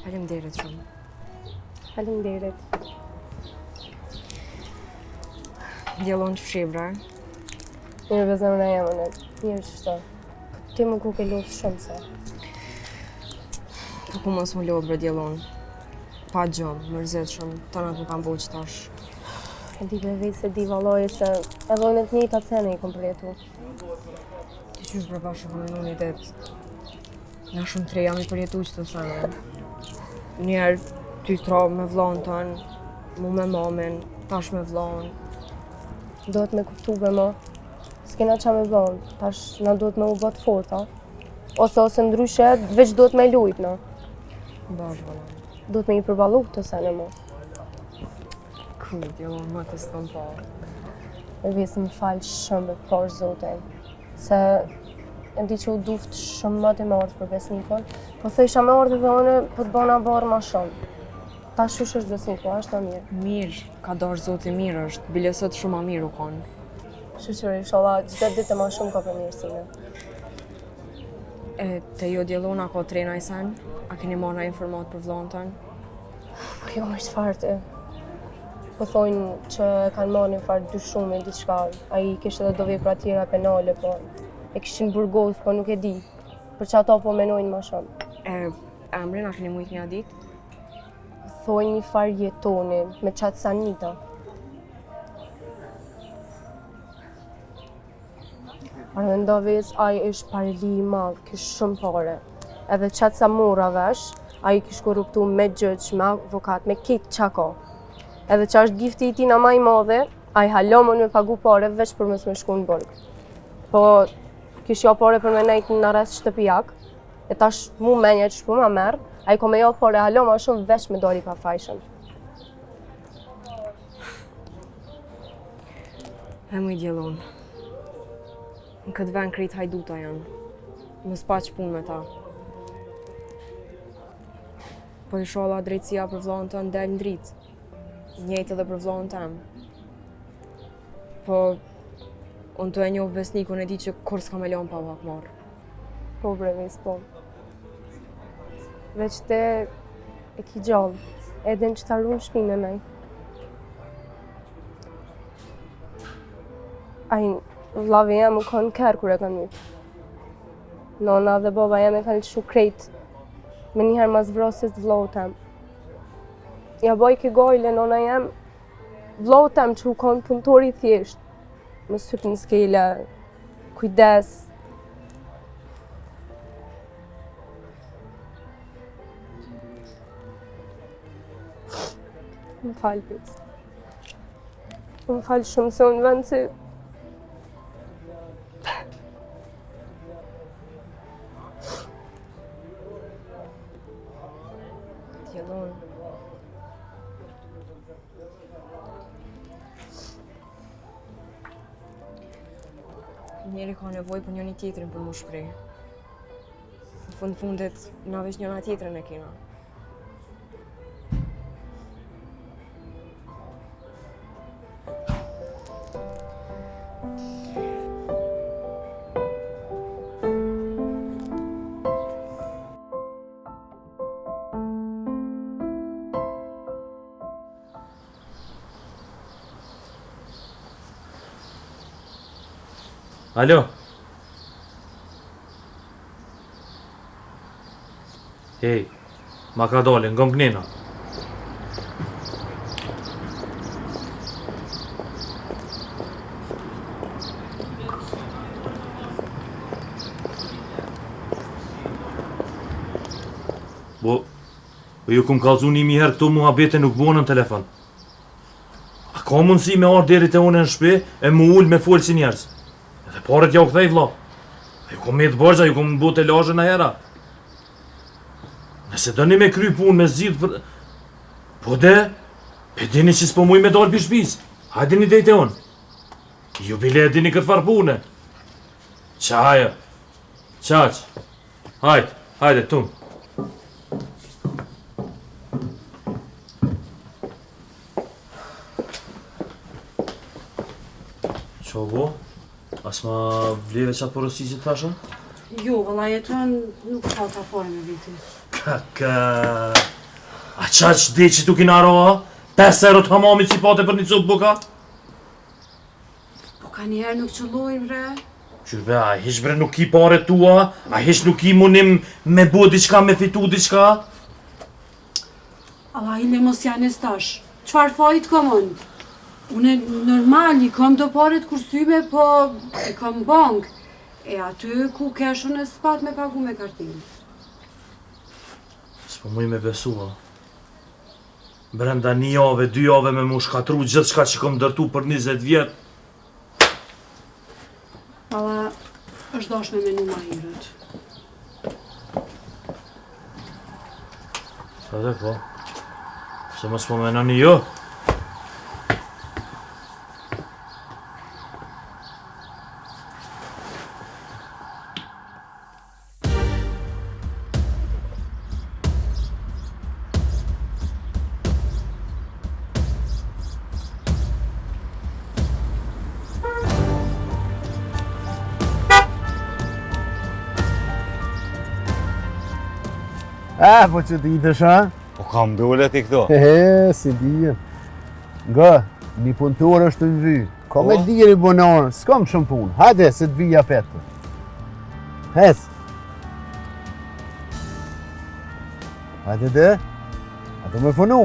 Faleminderit shumë. Faleminderit. Djallon që fshibra. Mirë vëzëmra jam mirë qështo. Ti më ku ke lodhë shumë se. Po ku mos më lodhë bre djallon. Pa gjëmë, mërzit shumë, tënat më kam boqë tash. E di për vejtë se di valoj se edhe në të njëjta cene i kom përjetu. Ti qysh bre bashkë kom e një det. Na shumë tre jam i përjetu që të sene. Njerë ty trabë me vlonë tënë, mu me mamin, tash me vlonë. Do të me kuptu be mo. S'kena qa me bënë, tash na do të me u bëtë forta. Ose ndryshe, veç do të me lujt në. Bashkë vëllon. Do të me i përbalu këtë sene mo. Kujt, djallon, ma të s'kam pa. E vesë më falë shumë be pash zote. Se e di që u duft shumë më të marrë për besnikon. Po thësha me ardhe dhe one, po të bëna barë ma shumë. Ta shush është besniko, është në mirë. Mirë, ka dash zoti mirë është, bilesët shumë a mirë u konë. Shushër, inshallah, gjithë ditë ma shumë ka për mirësine. E te jo djallon, a ka trena i sen? A keni marrë na informat për vlonë tënë? Po jo është fartë. Po thojnë që kanë marrë një farë dyshume, diçka. Ai kishte edhe do vepra tjera penale, po e kishin burgos, po nuk e di. Për që ato po menojnë ma shumë. Emrin a keni mujt një ditë? Thojnë një farë jetoni, me qatë sanita. Armendovis, ai është pareli i madhë, kish shumë pare. Edhe qatë sa mora vesh, ai kish korruptu me gjëq, me avokat, me kitë qa ka. Edhe që është gifti i tina ma i madhe, ai halomon me pagu pare veç për mos me shku në burg. Po, kish jo pare për me nejtë në arrest shtëpijak, e tash mu menje që shpu ma merë, ai ko me jo pare haloma shumë veç me doli pa fajshën. E mu i djallon. Në këtë vend krejt hajduta janë. Mos pa që punë me ta. Po inshallah drejtësia për vllahën tënë del në dritë. Njëjtë edhe për vllahën tem. Po, unë të e njoh besnikun e di që kur s'ka me lon pa vak marrë. Po brevis, po. Veç te e ki gjallë, edhen që ta runë shpinë nëj. Ai, vllavi jam u kanë kërë kur e kanë mytë. Nona dhe baba jam e kanë lëshu krejt me njëherë mas vrosis të vllohë tem. Ja boj ke gojle, nona jam vllohë tem që u kanë punëtori thjesht. Më syp në skele, kujdes. Më falë, pizë. Më falë shumë se unë vend se Djallon. Njeri ka nevoj për njëri tjetrin për më shprej. Në fundit, na veç njëna tjetrin e kena. Alo. Hej, ma ka dole, ngëm knena. Po ju kum kallzu një herë këtu muhabete nuk bonë në telefon. A ka mundësi me ardhë deri te unë në shtëpi e mu ul me folë si njerëz? Edhe paret ja u kthej vlla. A ju kom me të borxha, ju kom bu të lazhën a hera. Nëse doni me kry punë me zgjidh për... Po de, pe dini që s'po muj me dalë për shtëpis. Hajdeni deri te unë. Ju bile e dini këtë farë pune. Qaja. Qaq. Hajde, tum. Qa bo? As ma vleve qatë porosi që t'fasha? Jo, valla jeton nuk ka ta fare me viti. Kaka... A qa që dhe që tu kina roha? 5 euro të hamamit si pate për një copë buka? Po ka njerë nuk qëllojnë bre. Qyrbe, a hish bre nuk ki pare tua? A hish nuk ki munim me bo diqka, me fitu diqka? Allah ile mos janë e stash. Qfar fajt komon? Une normal i kam do paret kursyme, po e kam bank. E aty ku keshën e s'pat me pagu me kartinë. S'po muj me besua. Brenda 1 jave, 2 jave me mu shkatru gjithë shka që kom dërtu për 20 vjet. Valla është dosh me menu ma hirët. Sa dhe po? Se mos po menoni jo? Po që t'i ditësh, a? Po kam dole ti këto. Si dijen. Nga, një punëtor është në vy. Ka me diri bonarë, s'kam shumë punë. Hajde, se t'vija petë. Hes. Hajde dhe. Ato me funu.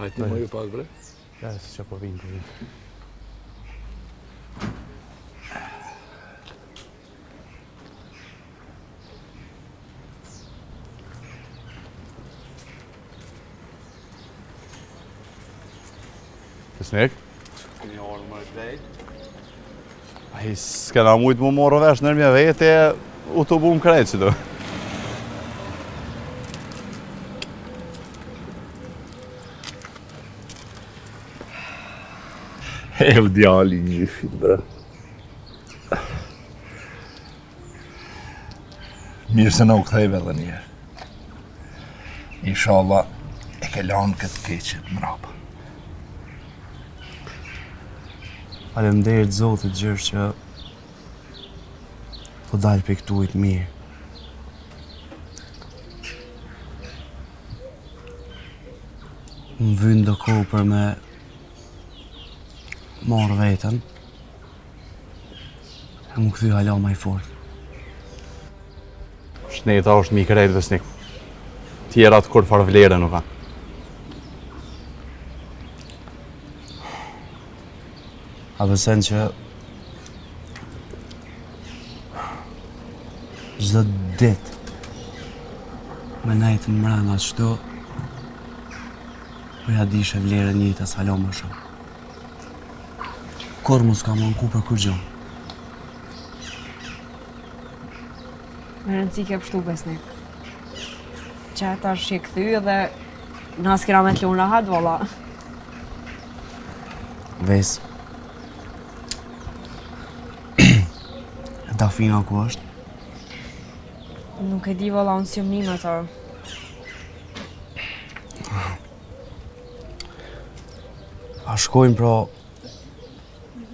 Hajti më ju pak bre. Ja, si që po vinë. Besnik? Një orë më krejt. Ai s'kena mujt më morë vesh nërmja vete, u të bum krejt që do. E u djali gjyfit, bre. Mirë se në u kthejve edhe njerë. Inshallah, e ke lanë këtë keqet mrapa. Faleminderit Zotit Gjergj që po dalë për këtu i të mirë. Më vynë do kohë për me marrë vetën e më këthy hala ma i fort. Shneta është mi krejt besnik. Tjerat kur farë vlerë nuk ka. A besen që çdo ditë me najtë mrena qëto po ja dishe vlerën jetës hala më shumë. Kur mu s'ka më nku për kur gjo. Me rëndësi ke pështu besnik. Që ata është që këthy dhe na s'kira me t'lu në rahat, valla. Ves. Dafina ku është? Nuk e di valla, unë si më një të. A shkojmë pra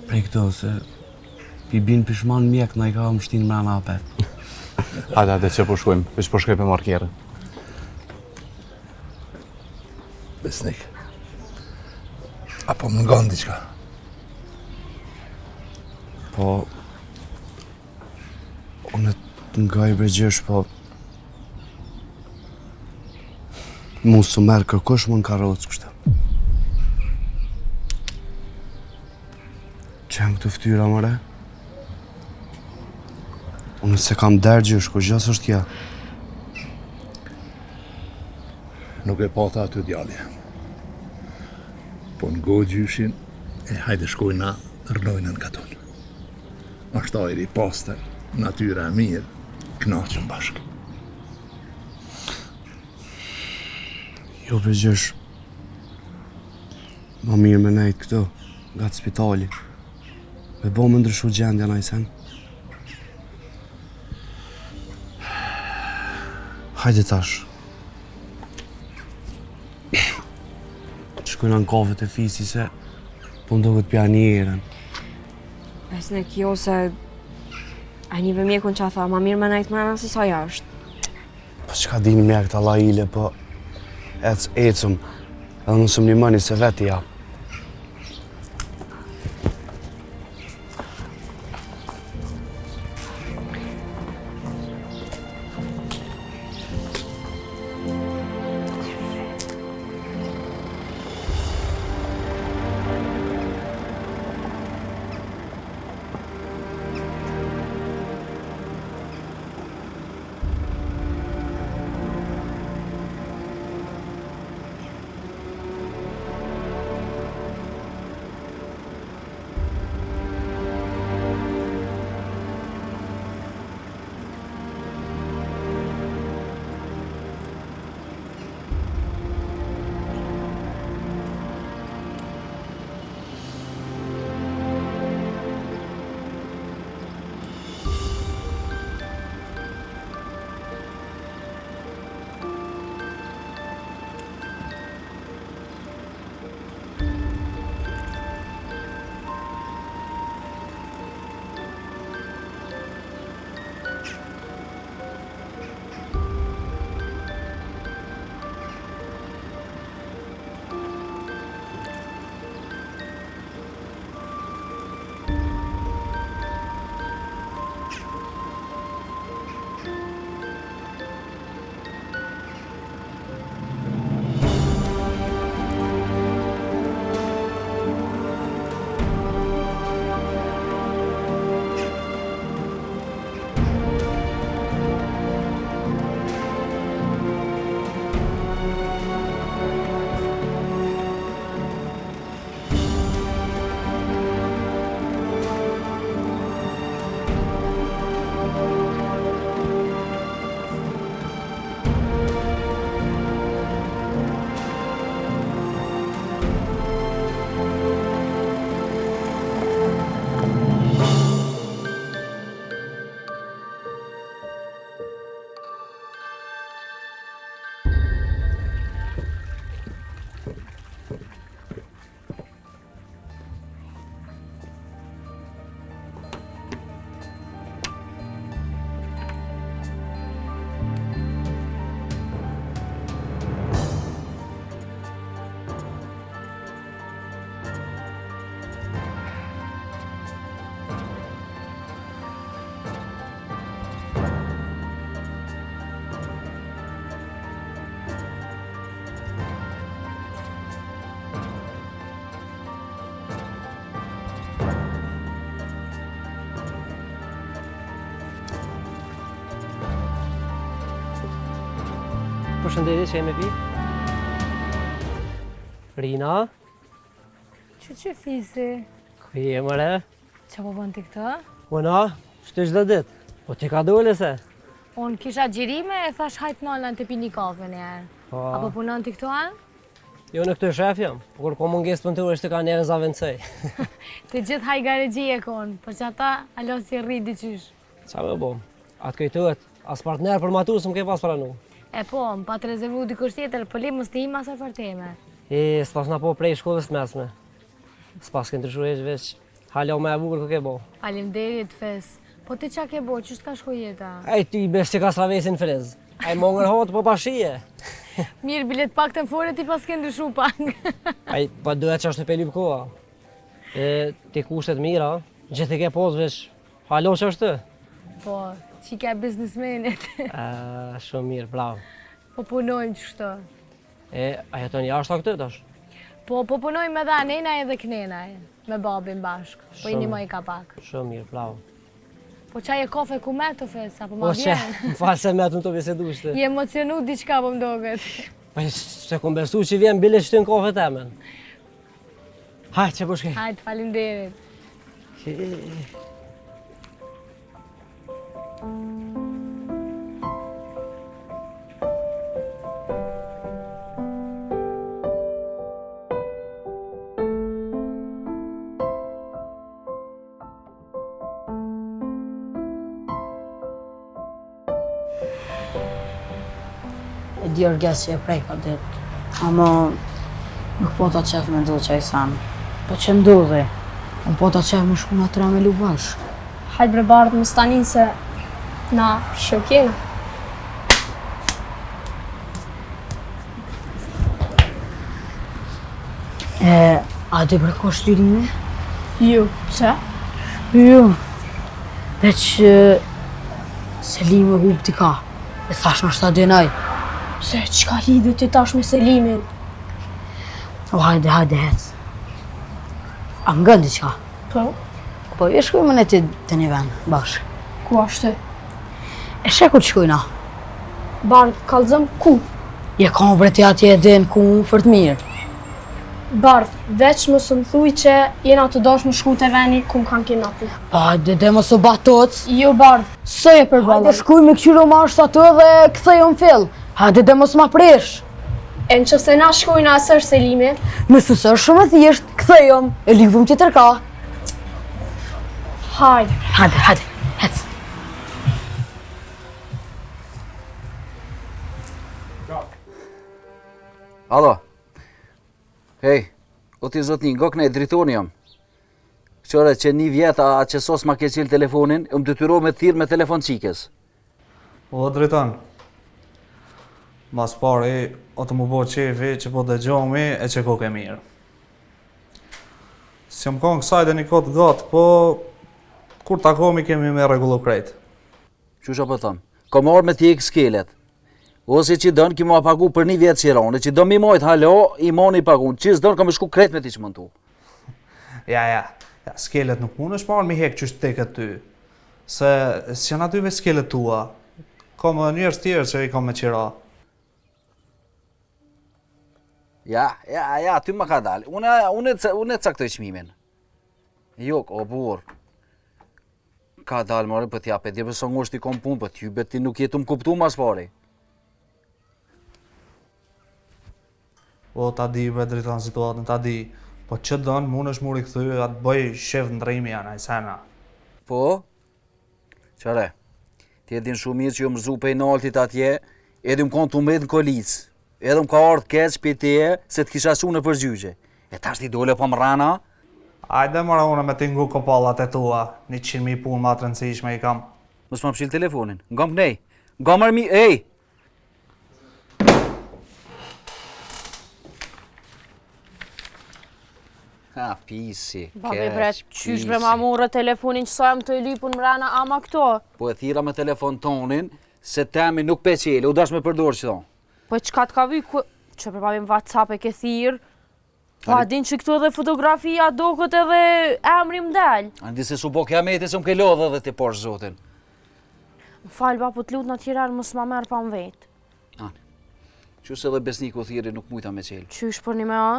prej këto, se pi bin pishman mjek na i ka më shtinë mrena apet. Hajde që po shkojmë, veç po shkoj për markjerën. Besnik. Apo më ngon diqka. Po... Unë të ngaj bre Gjergj, po... Mu së merë kërkosh më në karocë kështë. Qenë këtë ftyra mëre? Unë se kam derë Gjergj, ko gjas është kja. Nuk e pata aty djalje. Po në gojë gjyshin, e hajde shkojna rnojnë në katon. Ashtë ajri pastër, natyra e mirë, knaqën bashkë. Jo bre Gjergj. Ma mirë me nejtë këto, nga të spitali. Me bo më ndryshu gjendja na i sen. Hajde tash. Shkojna në kafet e fisi se po ndo këtë pja njerën. Besnik, jo se... A një vëmjekun që a tha, ma mirë me najtë mrena se sa jashtë. Po qka dim mjek të Allah po... Ecëm, edhe nësëm një mëni se veti ja. përshëndetje që jemi pi. Rina, Që fisi? ku je mëre? Që po bën ti këtë? Una, shtë çdo ditë. Po ti ka dole se? Unë kisha gjirime e thash hajt nalën të pini kafe njerë. Apo punon ti këtu anë? Jo në këtë shef jam, po kur ko munges punëtur është të ka neve zavencëj. Të gjithë hajgaregji e konë, për që ata alo si rri diqysh. Qa me bom? Atë kujtohet, as partner për matur së më ke pas pranu. E po, më pa të rezervu dikush tjetër, për li mos të him asaj farteme. S'pas na po prej shkollës të mesme. S'pas ke ndryshu eq veç, halo me e bukur kë ke bo. Faleminderit fes. Po ti qa ke bo, qështë ka shko jeta? Aj ti besh që ka stravesin frez. Aj mongër hotë po pashije. Mirë, bilet pak të fore ti pas ke ndryshu pak. Aj, pa duhet që është të pelyp koha. Ti kushtet mira, gjithë i ke pos veç, halo që është të? Po, që ka biznismenit. Shumë mirë, bravo. Po punojmë qështë. A jeton jashtë a këtë tash? Po punojmë edhe anenaj edhe knenaj, me babin bashkë. Po i një më i ka pak. Shumë mirë, bravo. Po qaj e kafe ku me të fes, apo ma Po që, vjen? më falë se me atë në të bisedu shte. Je emocionu diqka po mdoget. Po se kom besu që vjen bile që ty në kafe temen. Hajtë që po shkej. Hajtë, falinderit. E di orges që e prej ka ditë, ama nuk po ta qef me ndodhë që i sanë. Po që ndodhe, unë po ta qef me shku nga tre me lu bashkë. Hajtë bre bardë më stanin se na shokjena. A di bre ka shtyrime? Ju, pse? Jo, veç Selime hup t'i ka, e thash në shta denaj. Pse, qka lidhë ti tash me Selimin? O hajde, hec. A më gëndi qka? Po? Po e shkujme në ti të një vend, bashkë. Ku ashtë? E sheku të shkujna. Bardë, kalzëm ku? Je ka më breti atje e din ku më fërt mirë. Bardë, veç më së më thuj që jena të dosh më shku të veni ku më kanë kinatu. Pa, dhe më së batoc. Jo, Bardë, së e për balon. Hajde shkuj me këqyro ma është atë dhe këthej më fill. Hajde dhe mos ma presh. E në që se na shkojna asë është Selimi? Nësë së është shumë e thjesht, këthejëm, e livëm që tërka. Hajde. Hajde, hec. Alo. Hej, o ti zotni, nga kënej dritoni jam. Qore që një vjeta a që sos ma ke qilë telefonin, më detyro me thirë me telefon qikes. O, driton. Mas pari, o të mu bo qefi që po dëgjomi e që ko ke mirë. Si më konë kësaj dhe një kotë gatë, po kur takomi kemi me regullu krejt. Qusha po thëmë, ka marrë me tjekë skelet. Ose që dënë ki ma pagu për një vjetë qirone, që dënë mi mojtë halo, i moni pagun, që dënë ka me shku krejt me ti që më ndu. Ja, skelet nuk mund është marrë mi hekë qështë te këtë ty. Se janë atyve skelet tua, ka më njërës tjerë që i ka me qira. Ja, ty më ka dalë. Unë e caktoj qmimin. Jo, o burë. Ka dalë marrë për t'ja, për t'je përso ngosht i kom punë, për t'ju bet ti nuk jetu më kuptu mas pari. O, ta di, be dritan situatën, ta di. Po që dënë, mund është muri këthy, atë bëj shef në drejmi janë, a i sena. Po? Qare, ti edhin shumë mirë që jo më rzu pej naltit atje, edhe më konë të umet në kolicë. Edhe më ka ardhë keq për teje, se t'kisha su në përgjygje. E tash ti dole pa më rana? Ajde mëra une me tingu kopallat e tua, 100.000 punë ma të rëndësishme i kam. Mos më pëshil telefonin, nga më nej, nga mërmi, ej! Ha, pisi, Babi bre, qysh bre ma morë telefonin që sajmë të i lypun mrena ama këto? Po e thira me telefon tonin, se temi nuk pe qele, u dash me përdor që thonë. Po qka t'ka vyj, që për babim WhatsApp e ke thirë, po a din që këtu edhe fotografia do këtë edhe emri mdel. Andi se su bo kja meti se më ke lodhe dhe ti posh zotin. Më falë ba, po t'lut në tjera mos ma merë pa më vetë. Qysh edhe besniku thirri nuk mujta me qelë. Qysh për një me a?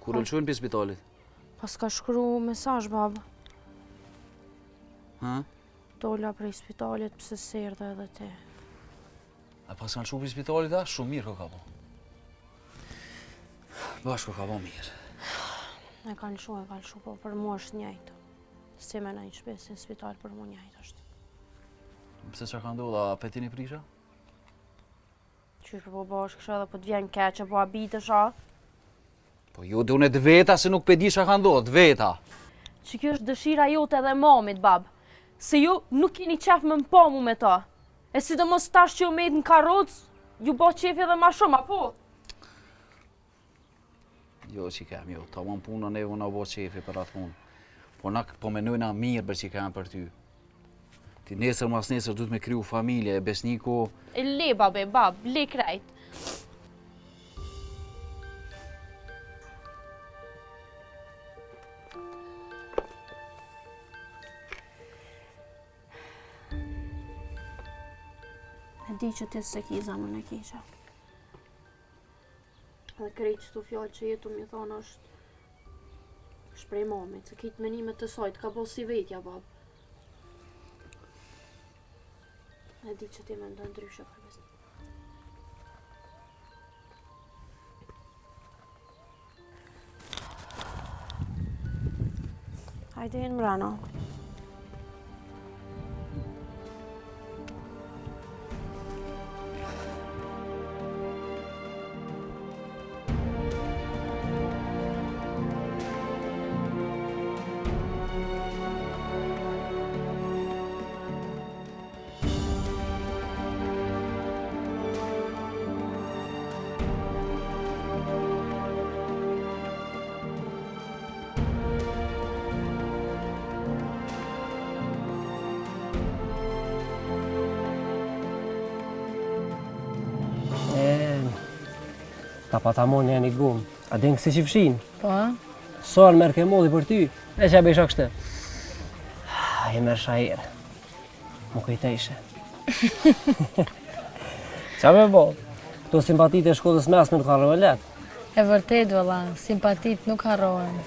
Kur lëshojnë për spitalit? Pas ka shkru mesazh baba. Ha? Dola prej spitalit pse serdhe edhe ti. A pas kanë lëshu për spitalit a? Shumë mirë ka po. Bashko ka po mirë. E ka lëshu, po për mua është njëjtë. Si me nëjë shpesë në spital për mua njëjtë është. Pse që ka ndodha, a petini prisha? Qysh po bashkë kësha dhe po t'vjen keqe, po abitësh a? Po jo dhe unë veta se nuk pedi që ka ndodhë, veta. Që kjo është dëshira jote edhe mamit, bab. Se ju nuk keni qef me mpa mu me ta. E sidomos tash që ju me në karoc, ju bo qefi edhe ma shumë, apo? Jo që kem, jo. Ta mon puna neve na bo qefi për atë punë. Po na po menojna mirë për që kem për ty. Ti nesër mas nesër du të me kriju familje, e besniku... E le, babe, bab, le krejt. E di që ti se ki zamën e keqa. Dhe krejt qëtu fjallë që jetu mi thonë është shprej mamit, se kitë menimet të sajt, ka bo si vetja, bab. E di që ti me ndonë ndryshe për besnik. Hajde jenë mrana. Ta pa ta moni e një gumë. A din kësi që fshin? Po? Sërë merë ke modhi për ty, e që e bëjshë kështë. I merë shajirë. Më kujtejshë. Qa me bo? Këto simpatit e shkollës mesme nuk harrojnë letë. E vërtet, vëlla, simpatit nuk harrojnë.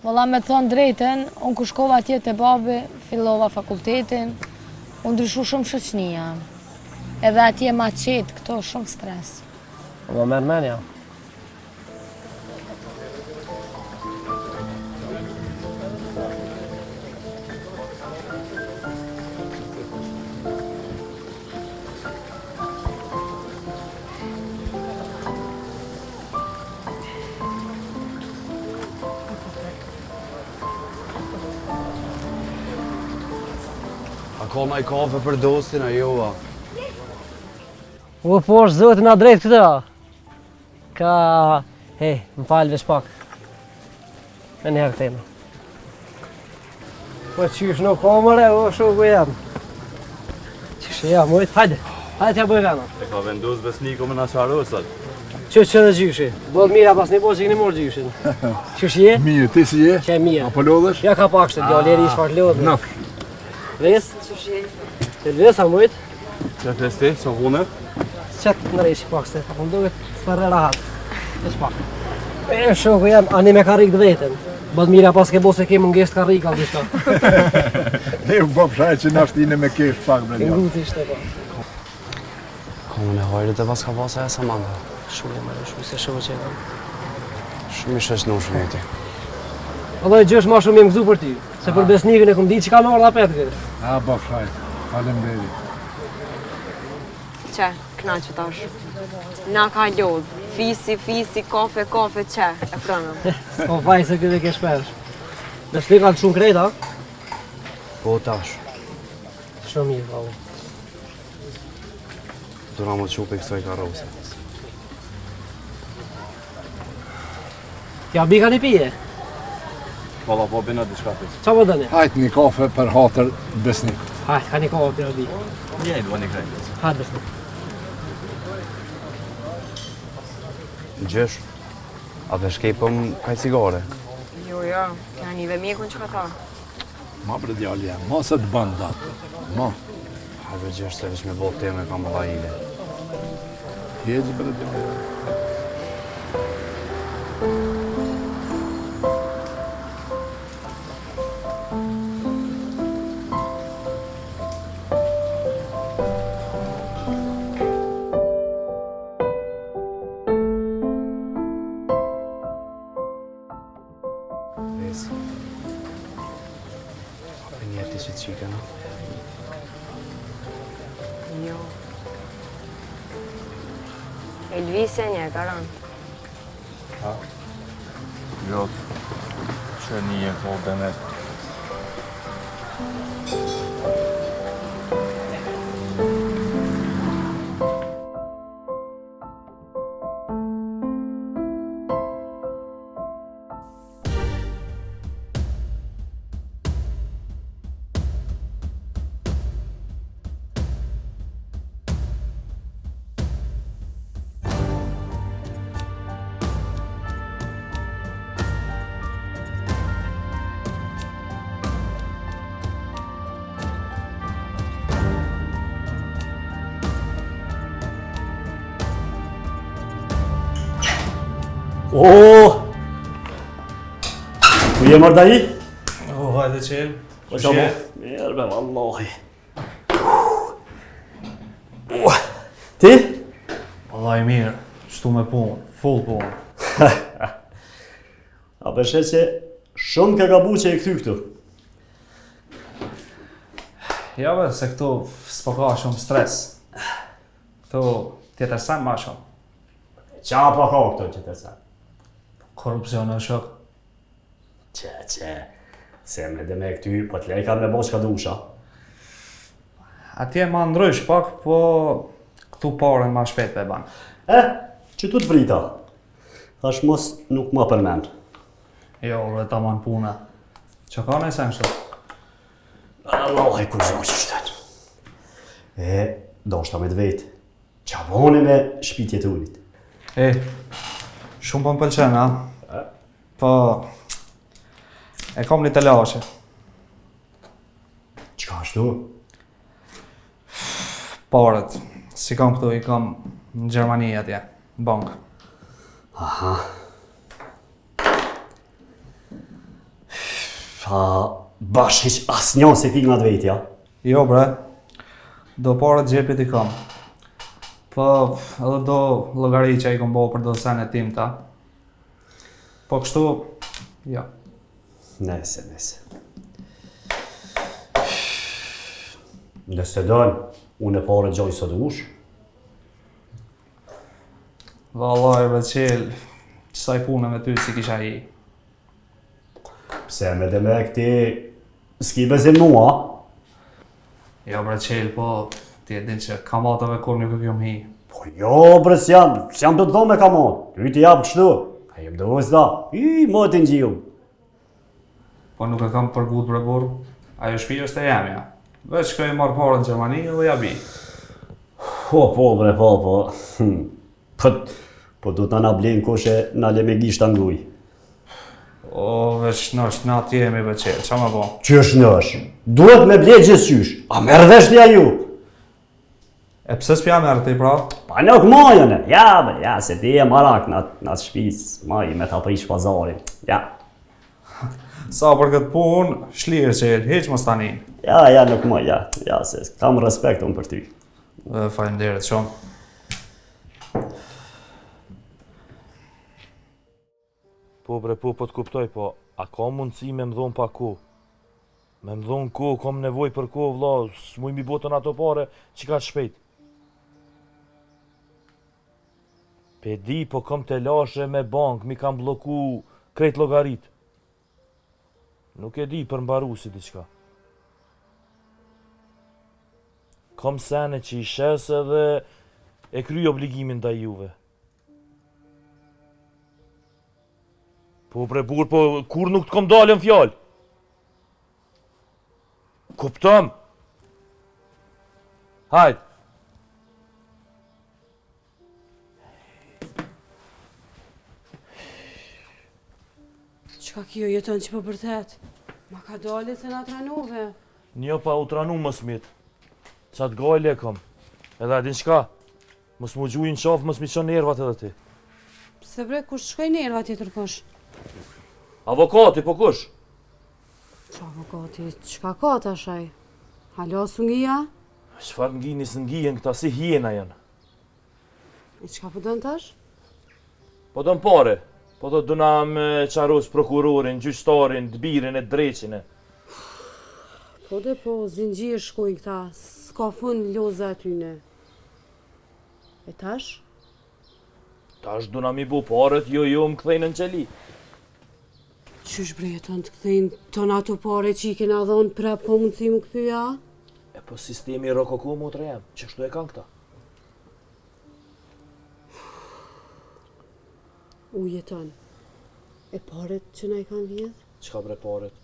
Vëlla, me thonë drejten, unë ku shkova atje të babi, fillova fakultetin, unë ndryshu shumë shoqënia. Edhe atje ma qetë, këto shumë stres. Më merë menja. A ka naj kafe për dostin, a jo, a? U po është zëtë nga drejtë këta. Ka... Hej, më falë vesh pak. Me njëherë këtemi. Po qysh në komëre, o shuku jam. Qysh e jam, ujtë, hajde. Hajde t'ja bëj vena. E ka vendus besniku me në qarosat. Që dhe gjyshi. Bëllë mira pas një po që këni morë gjyshin. Qysh je? Mirë, ti si je? Që e mirë. Apo lodhesh? Ja ka pak shtë djalleri i shfar lodhë. Naf. Ves? Qysh je? Që ves, a mujtë? Që festi, so vune? Qëtë në rejshi pak së, apo ndohet të rre rahat. Vesh pak. E shoku jam, ani me karrik të vetën. Bëllë mira pas ke bo se ke munges të karrik alë dishta. Ne u bëp shaj që nashtine me kesh pak, bre. Nguti ishte pa. Komën e hajrit e pas ka pas e Samanta. Shumë e mërë, shumë se shumë që e kam. Shumë i shëshnu shumë e ti. Alloj gjësh ma shumë jem gëzu për ty, se për besnikën e këm ditë që ka me orë apet këtë. A, bëp shaj, faleminderit. Qe, knaqë tash. Na ka lodhë. Fisi, kafe, qe, e pranëm. S'ko faj se këtë e ke shpesh. Në shli kanë shumë krejta? Po tash. Shumë mirë, bravo. Dura më qupe i kësoj karose. Tja bika një pije? Valla po bina diçka pis. Qa po dëni? Hajt një kafe për hatër besnik. Hajt, ka një kafe për bi. Njej, do një krejt. Hajt besnik. Gjesh, a dhe shkej pëm kaj cigare? Jo, kja një dhe mjekun që ka ta. Ma bre djallë jam, ma se të bandë datë. Ma. Hajde gjë se veç me botë teme kam valla ile. Jedzie për të të Vesi. Hape njeti që të qika, no? Jo. Elvise një, karan. Ha? Jo, që një po denet. Ku je mërda i? Hajde qelë. Po që mo? Mirë be, vallahi. Ti? Vallahi mirë, shtu me punë, full punë. A përshet që shumë ka gabu që e këty këtu. Ja be, se këtu s'po ka shumë stres. Këtu tjetër sen ma shumë. Qa pa ka këtu që të sen? Korupcion e shok. Që, se me dhe me këty, po të lejka me bo që ka dusha. Atje ma ndrysh pak, po këtu pare ma shpet pe ban. Që tu të vrita? Thash mos nuk ma përmend. Jo, dhe ta man puna. Që ka nëjse në shumë? Allah e kur zonë që shtetë. Do shta me të vetë. Qa bone me shpitje të ullit? Shumë po më pëlqen, ha? Po... E kom një të lashe. Qka ashtu? Paret. Si kam këtu, i kam në Gjermani atje, në bank. Aha. Bashkiq as njo se ki nga të vetja? Jo bre, do paret gjepit i kam. Po edhe do llogari që i kom bo për do senet tim ta. Po kështu, jo. Nese. Nëse dojnë, unë e pare gjoj së dush. Vallaj bre qel, qësaj punë me ty si kisha i. Pse me dhe me këti s'ki bezim mua? Jo bre qel, po ti e din që kamatave kur nuk e kjom hi. Po jo bre s'jam do të do me kamat. Ty ti japë kështu. A jem do vëzda. Më të ngjiju. Po nuk e kam përgut bre burr. Ajo shtëpi është e jemja. Veç shkoj marr parë në Gjermani dhe ja bi. Po bre po. Po do ta na blen koshe na le me gisht anguj. O, veç nësh, na ti jemi veqel, qa ma bo? Qysh nësh? Duhet me ble gjithqysh. A merr vesh t'ja ju? E pse s'pja merr ti pra? Pa nuk majën e. Ja, se ti e marak në shpis. Maj me ta prish pazarin. Ja. Sa për këtë punë, shlirë qel, heq mos tani. Ja, nuk maj, ja, se kam respekt unë për ty. Faleminderit shumë. Po bre, po të kuptoj, po a ka mundësi me më dhonë pa ko? Me më dhonë ko, kam nevoj për ko, vla, s'muj mi botën ato pare që ka të shpejt. Pe di, po kam të lashe me bank, mi kam bloku krejt logarit. Nuk e di për mbaru si diqka. Kam sene që i shesë dhe e kry obligimin da juve. Po bre burr, po kur nuk të kom dalën fjallë? Kuptëm? Hajde. Qka kjo jeton që për vërtet? Ma ka dalit se nga tranove. Një pa u tranu më smit. Qatë gajle e kam. Edhe adin qka? Mos mu gjuj në qafë, mos mi qënë nervat edhe ti. Pse bre, kush shkoj nervat tjetër kush? Avokati, po kush? Qa avokati, qka ka ta shaj? Halasu ngija? Qfar nginis ngijen këta si hiena janë? E qka po dënë tash? Po dënë pare. Po do të duna me qarus prokurorin, gjyqtarin, dbirin e dreqin e. Po dhe po, zingjie shkoj këta, s'ka fund loza atyne. E tash? Tash duna mi bu paret, jo më kthejnë në qeli. Qysh bre jeton të kthejnë ton ato pare që i kena dhonë prap po mundësi më këthyja? E po sistemi rokoko motre jam, që shtu e kanë këta? U jeton. E paret që na i kanë vjedh? Qka bre paret?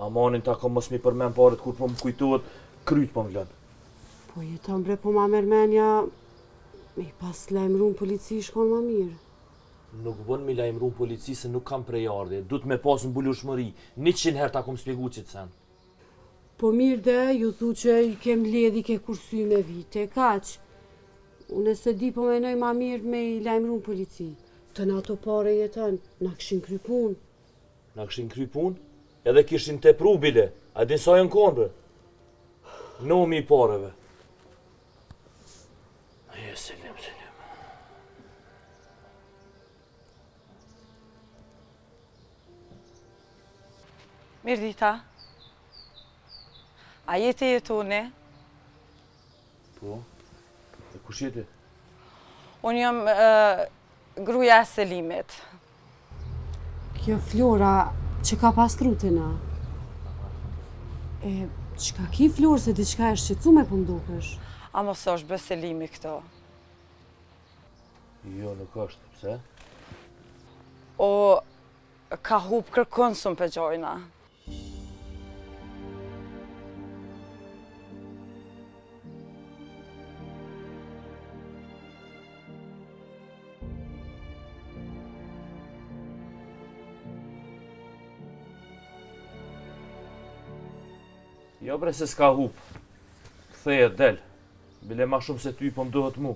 Amanin ta kom mos mi përmen paret kur po më kujtuat, kryt po më lënë. Po jeton bre, po ma mërmenja, me pas lajmëru në polici shkon ma mirë. Nuk bën mi lajmëru në polici se nuk kam prejardhje, du të me pas në bullushmëri, 100 herë ta kom spjegu që të sen. Po mirë dhe, ju thu që i kem ledhi ke kursy me vite, kaq. Unë se di po menoj ma mirë me i lajmëru në polici. Të në ato pare jetën, na këshin kry pun. Na këshin kry pun? Edhe kishin te pru bile, a din sa jën konbe? Nomi i pareve. Aje, selim. Mirë dita. A jeti jetoni? Po, e kush jeti? Unë jam gruaja e Selimit. Kjo Flora që ka pastru të na. E, qka ki Florë se diçka e shqetësume po mdukesh? A mos është be Selimi këto? Jo, nuk është, pse? O, ka hup kërkon së më pëgjojna. Jo bre se s'ka hup. Kthehet del. Bile ma shumë se ty po m'dohet mu.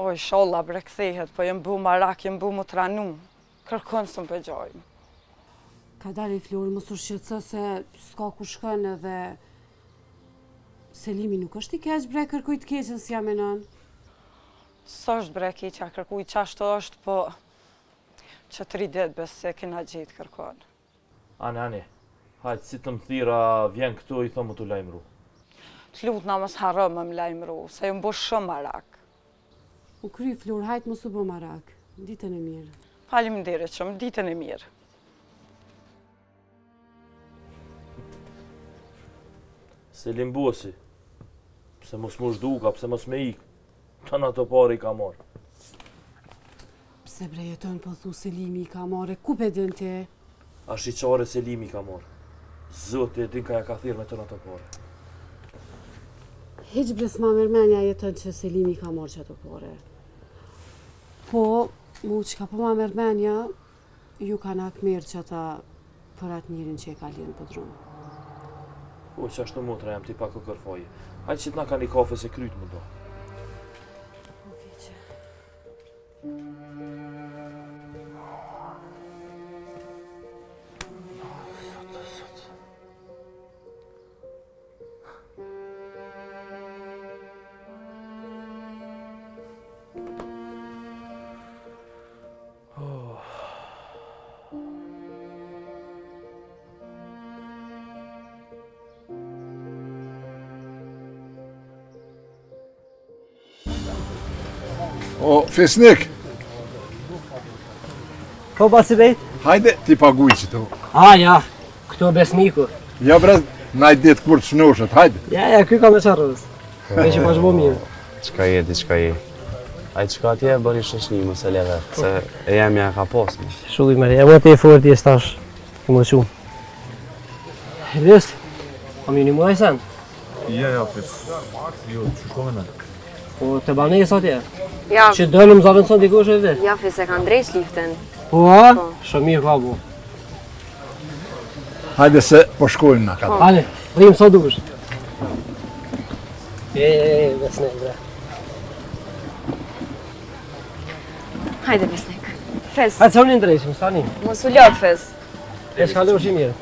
Oj, sholla bre kthehet, po jem bu marak, jem bu më tranu. Kërkon së më pëgjojnë. Ka dali Flori, mos u shqetëso se s'ka ku shkën edhe Selimi nuk është i keq bre, kërkuj të keqen si jam e nën. S'është bre keqja, kërkuj qashtu është, po që 3 ditë bes se kena gjitë kërkon. Ani. Hajtë, si të më thira vjen këtu i thomë të lajmëru. Të lutë na mos harro më lajmëru, se ju mbo shumë marak. U kry Flor, hajtë mos u bë marak. Ditën e mirë. Faleminderit shumë, ditën e mirë. Selim Bosi, pse mos më shduka, pse mos me ikë, të në ato pare i ka marë. Pse bre jeton po thu Selimi i ka marë, ku pe din ti? A shiqare Selimi i ka marë. Zotë e din ka ja ka thirë me të në ato pare. Heq bre s'ma mërmenja jeton që Selimi ka marë që ato pare. Po, mu qka po ma mërmenja, ju ka nak mirë që ata për atë njërin që e ka linë për drumë. Po, që ashtu motra jam ti pak o kërfaje. Hajtë që t'na ka një kafe se kryt më do. O, Fesnik! Po, basi bejt? Hajde, ti paguj që to. Ja, këto besmiku. Ja, bre, najt ditë kur të shnoshet, hajde. Ja, ky ka me qarës. Me që pash bo mirë. Qka je. Aj qka tje bëri shëshni, mos e leve, se e jam ja ka posme. Shulli mërë, e më të e forti e stash, ki më shumë. Lëst, kam ju një muaj sen? Ja, Fes. Jo, që shkome në? Po, të banej e sa tje? Ja. Që dënë më zavënëson t'i kush e vetë? Ja, Fes e kanë drejt liften. Po, a? Shumë mirë ka bu. Hajde se po shkojnë na ka. Hajde, rrimë sa dush. Besnik, bre. Hajde, Besnik. Fes. Hajde, sa unë ndrejshim, stani. Mos u lot, Fes. E shkallosh i mirë.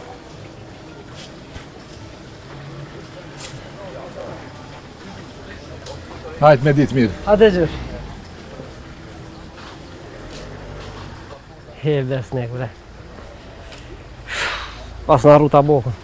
Hajde me ditë mirë. Hajde, gjysh. Besnik, bre. Pas në arruta bokën.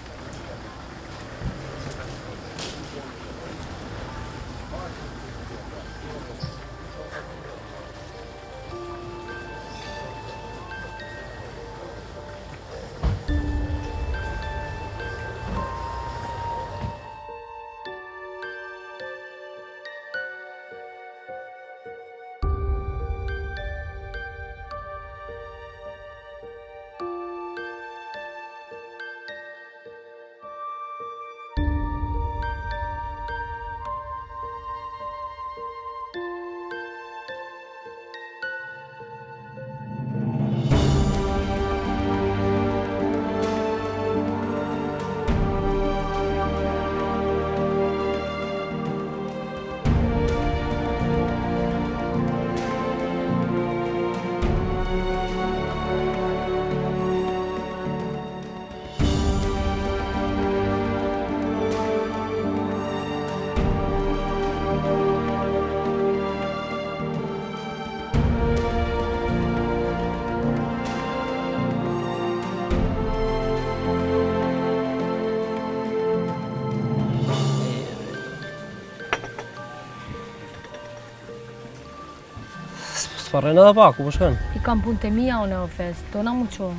S'parrejnë edhe pak, ku po shkën? I kam punë të mija unë o Fes, do na mu qo.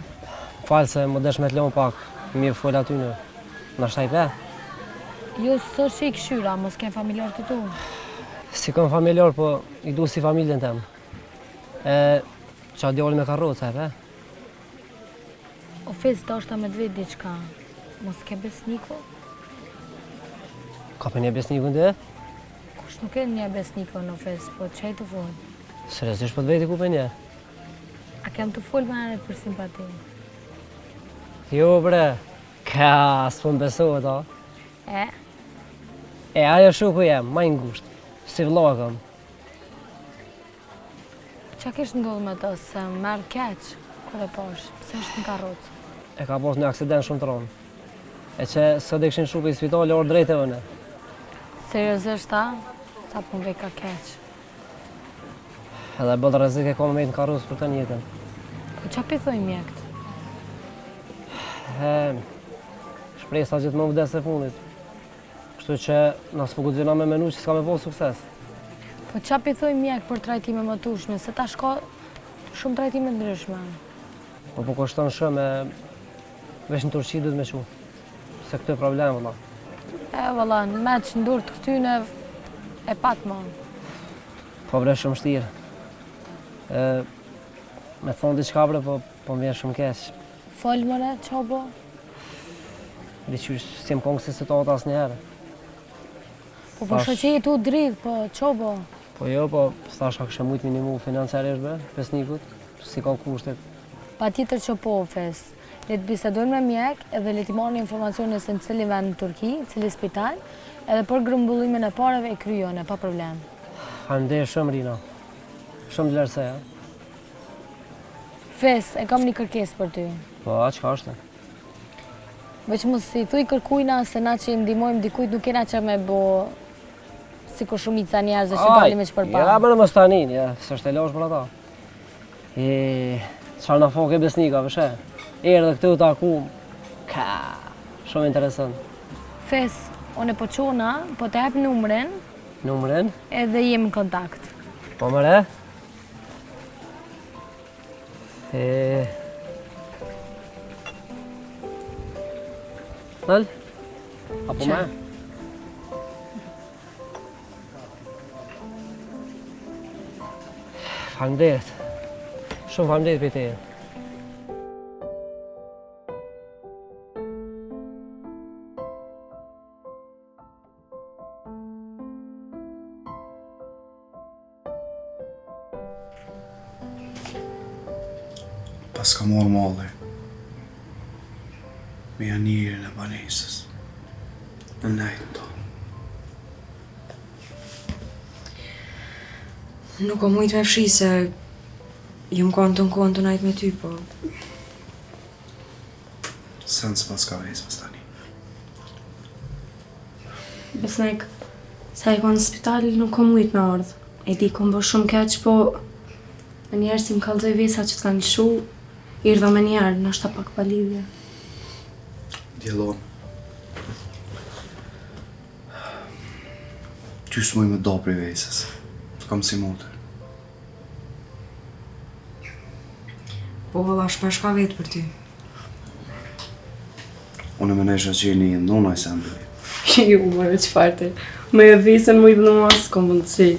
Falë se më desh me t'lon pak, mirë folë aty në. Nashta i pe? Jo, së që i këshyra, mos kem familjar të tu. Si kam familjar, po i du si familjen tem. Qa djallë me karroca, e pe? O Fes, do është ta me dvejt diqka, mos ke besniko? Ka për një besnikun dhe? Kush nuk e një besniko në Fes, po qaj të folë? Seriosisht po të vejti ku për një? A kem të folë me anet për simpati? Jo bre, ka s'po më besohet a. Ajo shuku jem, ma i ngusht, si vllakëm. Qa kishtë ndodhë me të se merë keq, kër e pash, pëse është në karrocë? E ka pas një aksident shumë të ronë. E që së dhe këshin shuku i spitali orë drejt e vëne. Seriosisht a? Sa po më vej ka keq. Edhe bëllë rrezik e ka me mejtë në karrocë për të njëtën. Po qa pithoj mjekt? Shpresa gjithë më vdes e fundit. Kështu që nësë po gudzina me menu që s'ka me po sukses. Po qa pithoj mjek për trajtime më tushme, se ta shka shumë trajtime ndryshme. Po kushton shumë veç në Turqi duhet me shu. Se këtë e problem, vëlla. Vëlla, në meq në dur të këtyne e pat ma. Po bre shumë shtirë. Me thonë diqka bre, po më vjen shumë keq. Folë mëre, qa bo? Diqysh si më kongë si situata asë njëherë. Po shoqe tu dridh, po qa bo? Po jo, po thash ka kështë mujtë minimu financiarisht be, besnikut, si ka kushtet. Pa tjetër që po, Fes. Le të bisedojnë me mjek edhe le t'i marrë informacione se në cili vend në Turki, cili spital, edhe për grumbullimin e pareve e kryone, pa problem. Faleminderit shumë Rina. Shumë vlerëse, Fes, e kam një kërkesë për ty. Po, a çka është? Veç mos si thuj kërkujna se na që i ndihmojmë dikujt nuk kena që me bo si kur shumica njerëzve që dalim me që përpa. Ja, më në mos tanin, ja, së është e losh për ata. Çfarë na foke besnikave, she? Erdhe këtu të akum. Ka, shumë interesant. Fes, one po qona, po të hep numrin. Numrin? Edhe jem në kontakt. Po mëre? Nal? Apo me? Faleminderit. Shumë faleminderit për teje. Pas ka morë malli me janirën e banesës në nejtë tonë. Nuk o mujt me fshi se ju më kanë të në kohën të najt me ty, po... Sen s'pas ka vejës pas tani. Besnik, sa i konë në spital nuk kom mujt me ardhë. E di kom bërë shumë keq, po... Me njerë si më kallëzoj vesa që t'kanë lëshu, irdha me njerë, nështë ta pak pa lidhje. Djelon. Ty s'muj me do prej vesës. Të kam si motër. Po vëlla shpesh ka vetë për ty. Unë me nesha që jeni në nona i sen bëj. Ju, mërë qëfar ti. Me e visën mu i dhënë mua s'kom mundësi.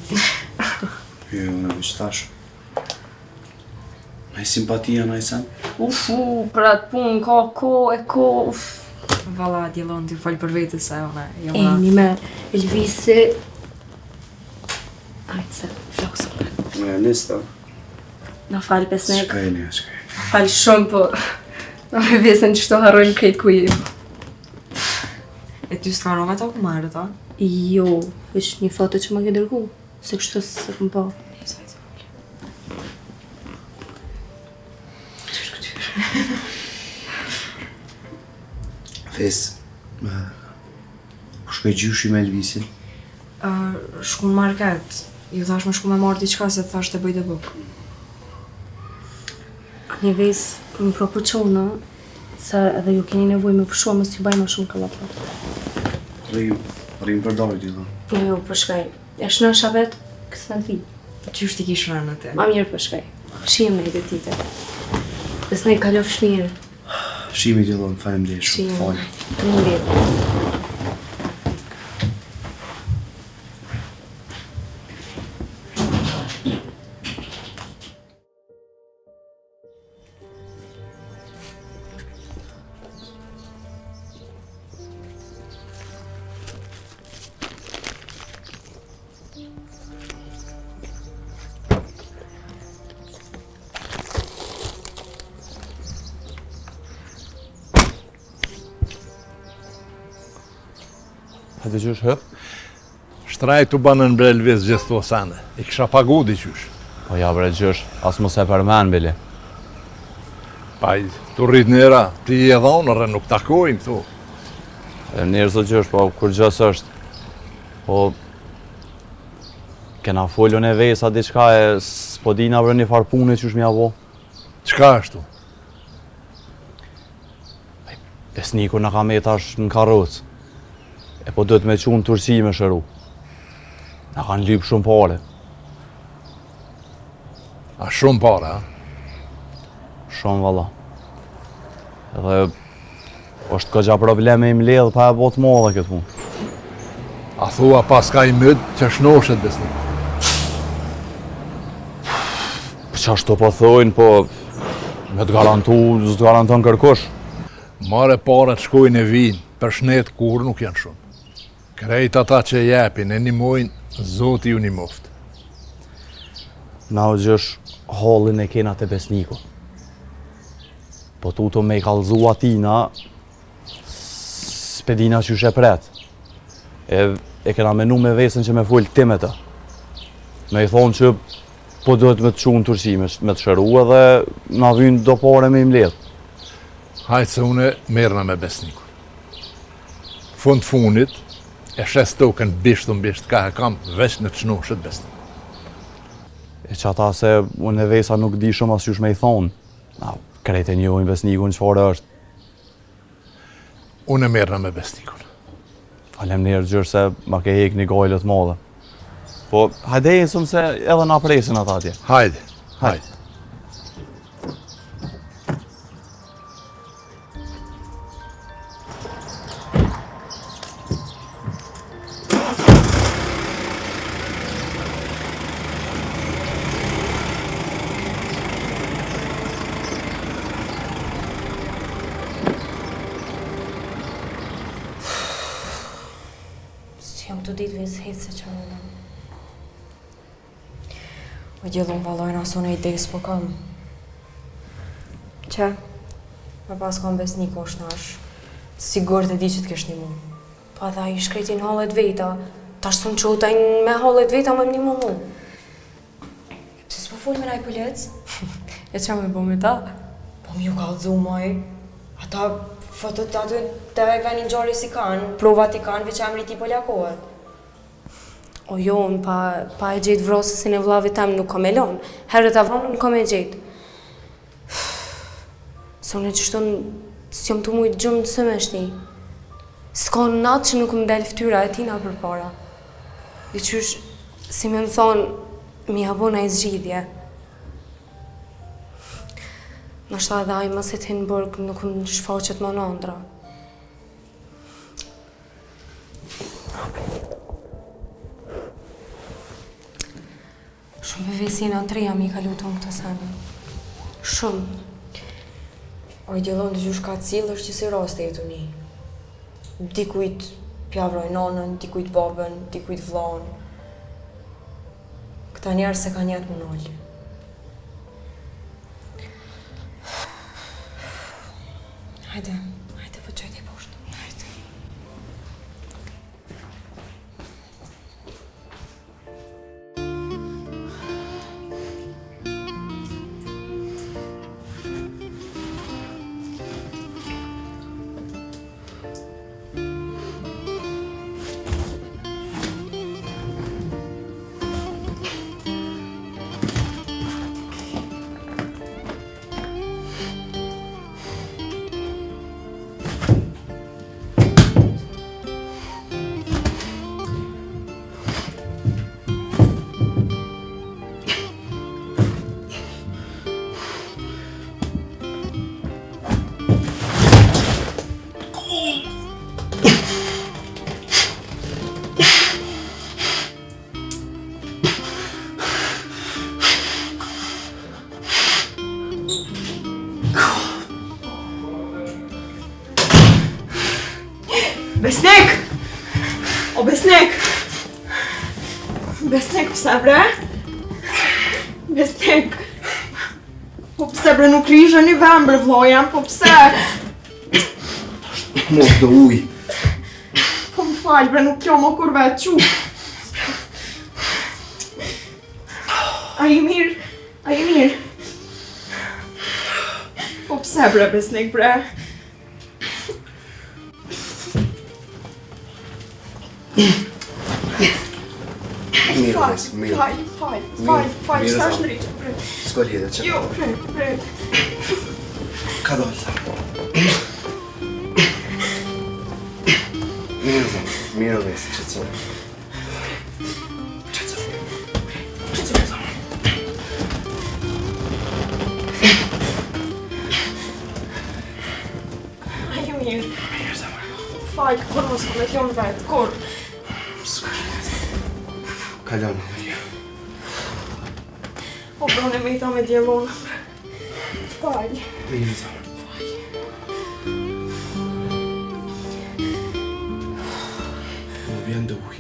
Jo, unë e tash. Me simpatia në i sen? Për atë punë, ka ko, Valla, Djelon, ti falë për vetës e une. E, një me Elvisi... Ajtë se, flokë për. Me nista. Na falë besnik. Shkajni. Falë shumë, po... Na me vesën që shto harrojnë krejt ku jemi. E ty s'ka rome ta ku marrë, ta? Jo, është një foto që më ke dërgu. Se kështu se këm po. Ves, ku shkoj gjyshi me Elvisin? Shku në market. Ju thash me shku me marrë diqka se të thash të bëjt e buk. Një ves më propoqona se edhe ju keni nevoj me përshua mos t'ju baj ma shumë këllapot. Rrim për dojt, ju dhe. Jo, përshkaj. E shna shabet, kësë në t'vi. Qysh t'i kish rënë atë? Ma mirë përshkaj. Shiem me i dhe tite. Besë ne i kalof shmirë. Shimi t'ju dhe, falem dhe shumë, falem. Mirë. Hajde qysh hëp? Shtraj të banë në bre Elvis gjithë të osane. I kisha pagu di qysh. Po ja bre qysh, as mos e përmen, bili. Paj, të rrit njëra, ti i edhe onërë nuk takojnë këtu. E njerëz o qysh, po kur gjës është. Po... Kena folën e vesa diçka e s'po dina bre një farë pune qysh m'ja vo. Qka është tu? Besniku në ka me tash në karrocë. E po dhëtë me qunë Turqi me shëru. Na kanë lypë shumë pare. A shumë pare, a? Shumë valla. Edhe... është këgja probleme i mledhë pa e botë modhe këtë punë. A thua pas ka i mëdë që shnoshet besnik. Për që ashtu po thojnë, po... Me të garantu, s'të garanton kërkush. Mare pare të shkojnë e vinë, për shnet kur nuk janë shumë. Krejt ata që jepin e një mojnë, Zoti ju një moftë. Na o gjësh, hallin e kena të besniku. Po tuto me i kalzu atina, s'pedina që shepret. E kena menu me vesën që me full ti me të. Me i thonë që po duhet me të qunë Turqi, me të shëru edhe na vynë do pare me i mledhë. Hajtë se une merna me besniku. Fund funit, e shes token bisht ka e kam veç në të shnoshet besnik. E që ata se unë e vesa nuk di shumë as qysh me i thonë. Krejt e njojnë besnikun qëfare është. Unë e merna me besnikun. Falem njerë gjërë se ma ke hek një gojlët madhe. Po, hajde e nësëm se edhe na presin ata atje. Hajde, hajde. Jam të ditë vizë hejtë se që në. O Djelon valojnë aso në ide s'po kam. Që? Me pas kam besniku është nash. Sigur të di që t'kesh një mu. Pa dha i shkretin hallet veta. Ta shtë në qotajnë me hallet veta me një mu. fol me naj pëllec? E qa me bo me ta? Po mi ju ka lëzu moj. Ata fotot aty të venin gjari si kanë, provat i kanë, veç emri ti poljakohet. O jo, unë pa e gjetë vrosësin e vllavit tem nuk kom e lonë. Herët a vronë nuk kom e gjetë. Se unë e qështon si jom të mujtë gjumë të sëmë është një. S'ka në natë që nuk më delë ftyra e tina për para. Dhe qysh, si me më thonë, mi habona i zgjidhje. Nashta edhe ajë mësit hinë bërgë nuk më shfaqet më në andra. Shumë vevesina të reja mi ka luton këtë sene. Shumë. O i djelon të gjush ka cilë është që si rast e jetu një. Dikujt pjavroj nonën, dikujt babën, dikujt vlaun. Këta njerë se ka njetë më nëllë. Hajde, po qëjt e poshtë. Hajde. Besnik! O Besnik! Besnik, pse bre? Besnik! Po pse bre nuk rishë një vend bre vlojem, po pse? Mos do uj. Po më falj bre, nuk kjo më kur vetë qu. A i mirë? A i mirë? Po pse bre Besnik bre? Falj, s'ka është në rriqë, pre. S'ko lidhe që? Jo, pre. Ka do të Mirë dhe, që të sërë. Ajo mirë. Falj, kur mos ka me t'jon vetë, kur. Kalon, Maria. O brone me i ta me djelona. Falj. Mirë dhe. Më vjen dhe uj.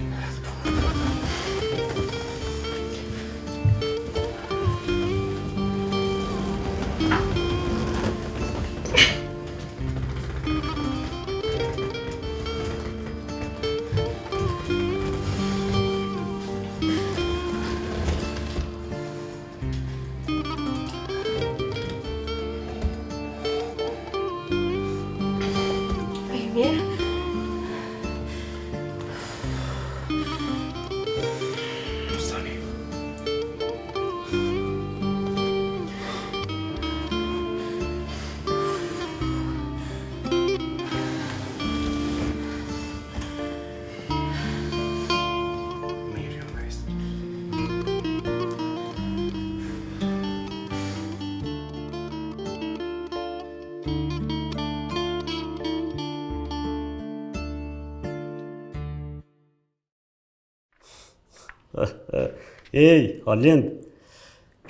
Ej, Alind,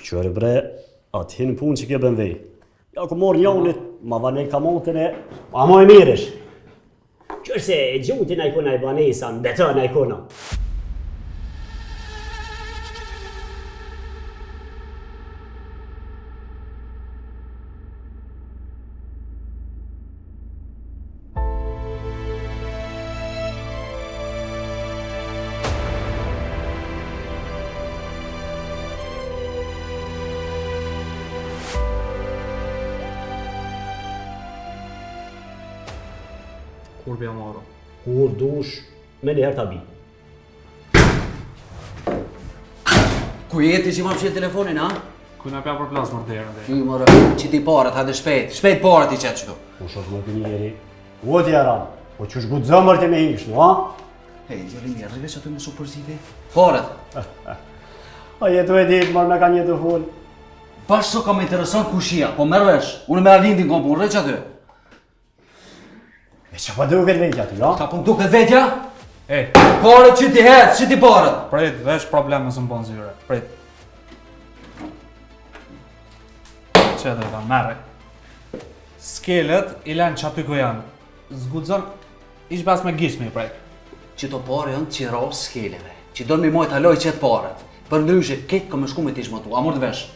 qërë bre, atë hinë punë që ke bënvej. Ja ku morë njonit, ma vanej kamotin e, ma ma e mirësh. Qërë se gjutin e kuna i banesa, në betën e kuna. Kur bja marrë? Kur dush, me njëherë ta bi. Ku jeti që ma pëshirë telefonin, ha? Ku na pja për plas më derën dhe. Ty mërë, që ti parat, hajde shpejt. Shpejt parat i qetë qëtu. U shosh më të njeri. O ti Aran, po që shgu të zëmër të me hingështu, ha? Hej, djeri mirë, rrive që aty më su përzive. Parat. A jetu e ditë, marrë me ka një të full. Bashkë so ka me intereson kushia, po merë vesh. Unë me Arlindin kom punë, rrë që aty. E që pa duket vetja aty, ha? Ka pun duket vetja? Ej. Parat që ti hecë, që ti parat? Prit, vesh problem më së më bon zyre. Prit. Që dhe ta merre. Skelet i len që aty ku janë. Zgudzon, ish bas me gisht me i prej. Që to pare janë qira skeleve. Që do në mi mojt haloj qëtë parat. Për ndryshe, ketë ka me shku me t'ish më tu. A mërë të vesh?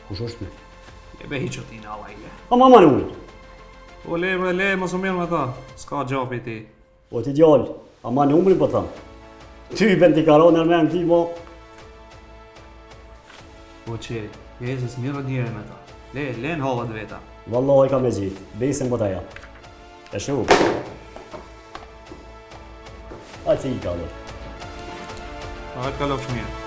Kush është me? E be hiqo ti në alla i le. A ma manë ullë? O le bre, le, mos u mirë me ta. Ska gjapi ti. O ti djallë, a ma në umrin po thamë. Ty ben t'i karon nërmen ti, mo. O qe, jezës mirë njëre me ta. Le në hallat veta. Wallahi ka me gjitë, besin po ta ja. E shu. A që i ka dhe. A hajtë ka lopsh mirë.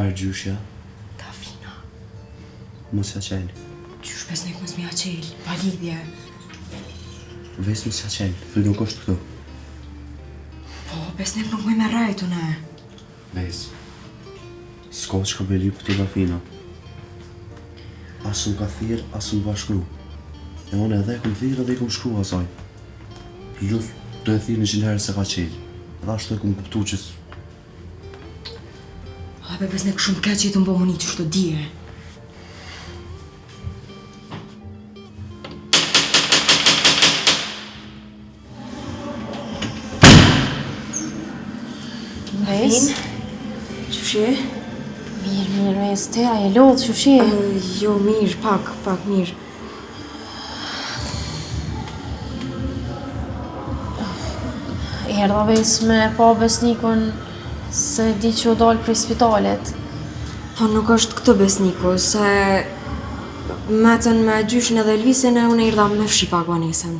Arë gjyshja, Tafina, mos ja qelë. qysh besnik mos mi aqel, pa lidhje. Ves mos ja qelë, fëllë nuk është këtu. Po, besnik nuk me me rajtu ne. Ves, s'ka që ka beli për të Tafina. Asë më ka thirë, asë më bashkru. E unë edhe këm thirë edhe këm shkru asaj. Just të e thirë 100 herë se ka qelë. Edhe ashtu e këm kuptu që A be besnik shumë keq që i të mbo më një që shto dje. Ves? Qëshe? Mirë, Ves, te, a e lodhë, qëshe? Jo, mirë, pak mirë. Erdha Ves me pa besnikun se di që u dalë prej spitalet. Po nuk është këtë besniku, se metën me gjyshin edhe Elvisin e unë erdha me fshi pak banesën.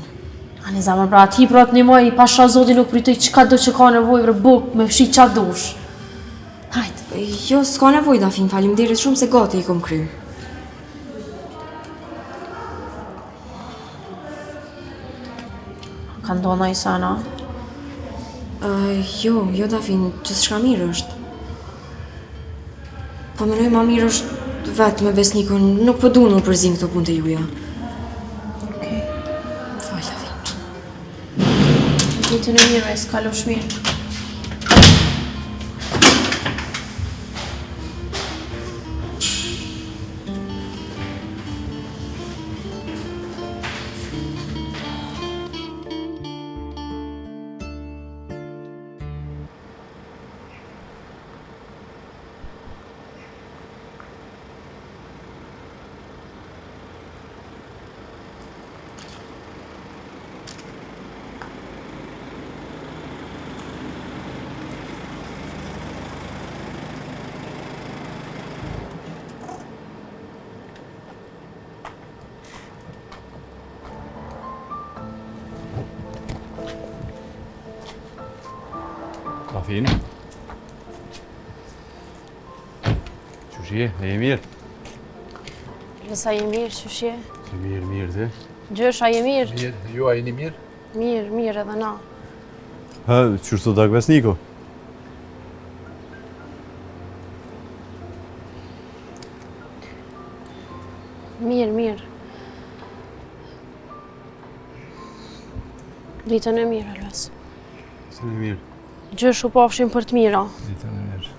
Ani zamër pra, ti pra të një moj, pasha zoti nuk pritoj qka do që ka nevoj vre buk me fshi qa dush. Hajt. Jo, s'ka nevoj Dafin, faleminderit shumë se gati i kom kry. Ka ndona i sana? Jo Dafin, që s'shka mirë është. Po menoj ma mirë është vetë me besnikun, nuk po du në përzin këto punë të juja. Okej. Falë Dafin. Ditën e mirë, Ves, kalosh mirë. Tafin? Qëshje, e mirë? Nësa je mirë, qëshje? Se mirë, ti? Gjësh, a je mirë? Mirë, ju a jeni mirë? Mirë edhe na. Qështu tak besniko? Mirë. Ditën e mirë, Alves. Se mirë. Gjësh u pafshim për të mira. Ditën e mirë.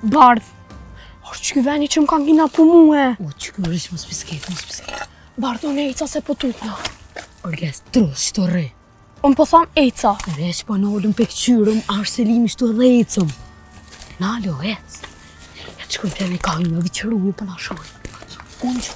Bardh, është që veni që më kanë gina për muhe. O, që kërish, mos pisket. Bardh, unë e Eca se po tutna. Orges, tros, shto re. Unë po tham Eca. Req po në ollëm pe këqyrëm, arselimi shto edhe Ecëm. Nalo, Ec. Ja të shkoj plene ka një me viqëru ju për në shoj. Unë që.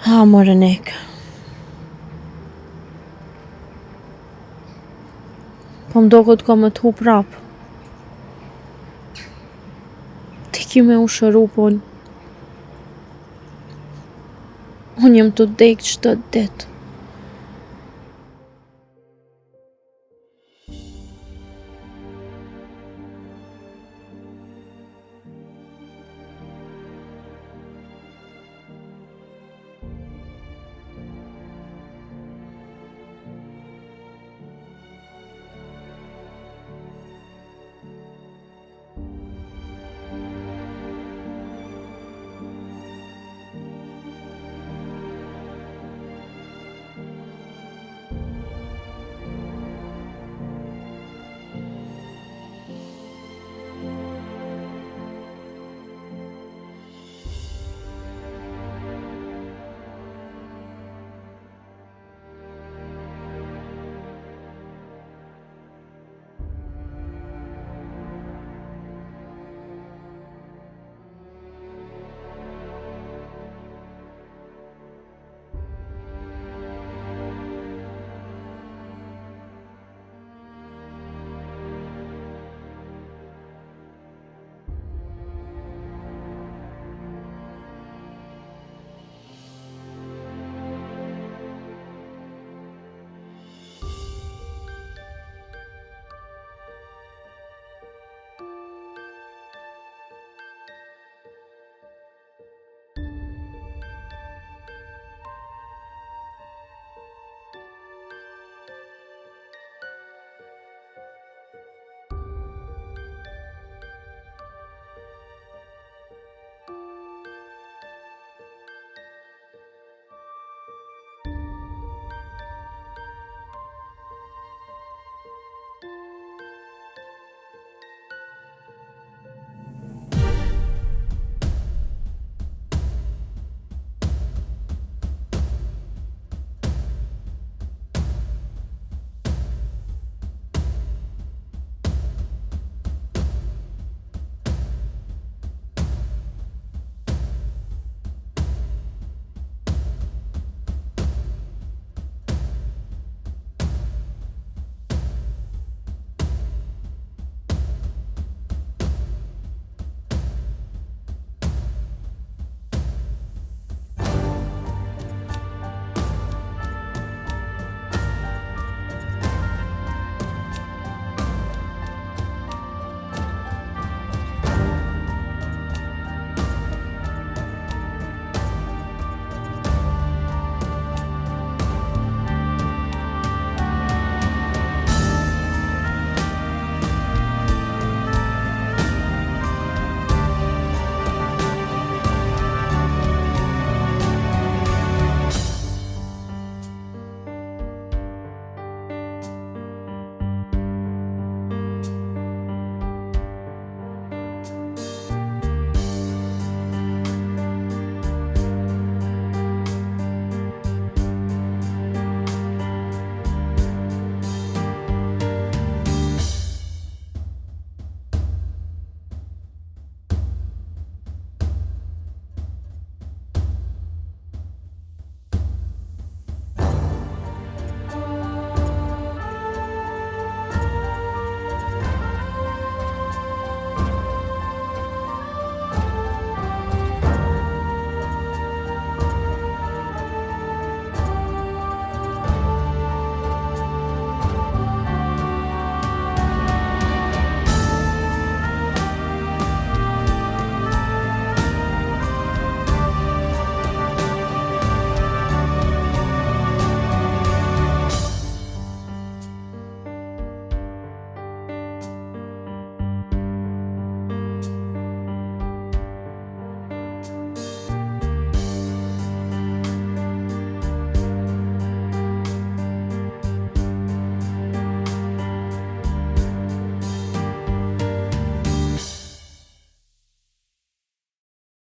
Ha, more nek. Po më do këtë ka me të hu prap. Ti ki me u shëru, po unë jem të dekë qëtë ditë.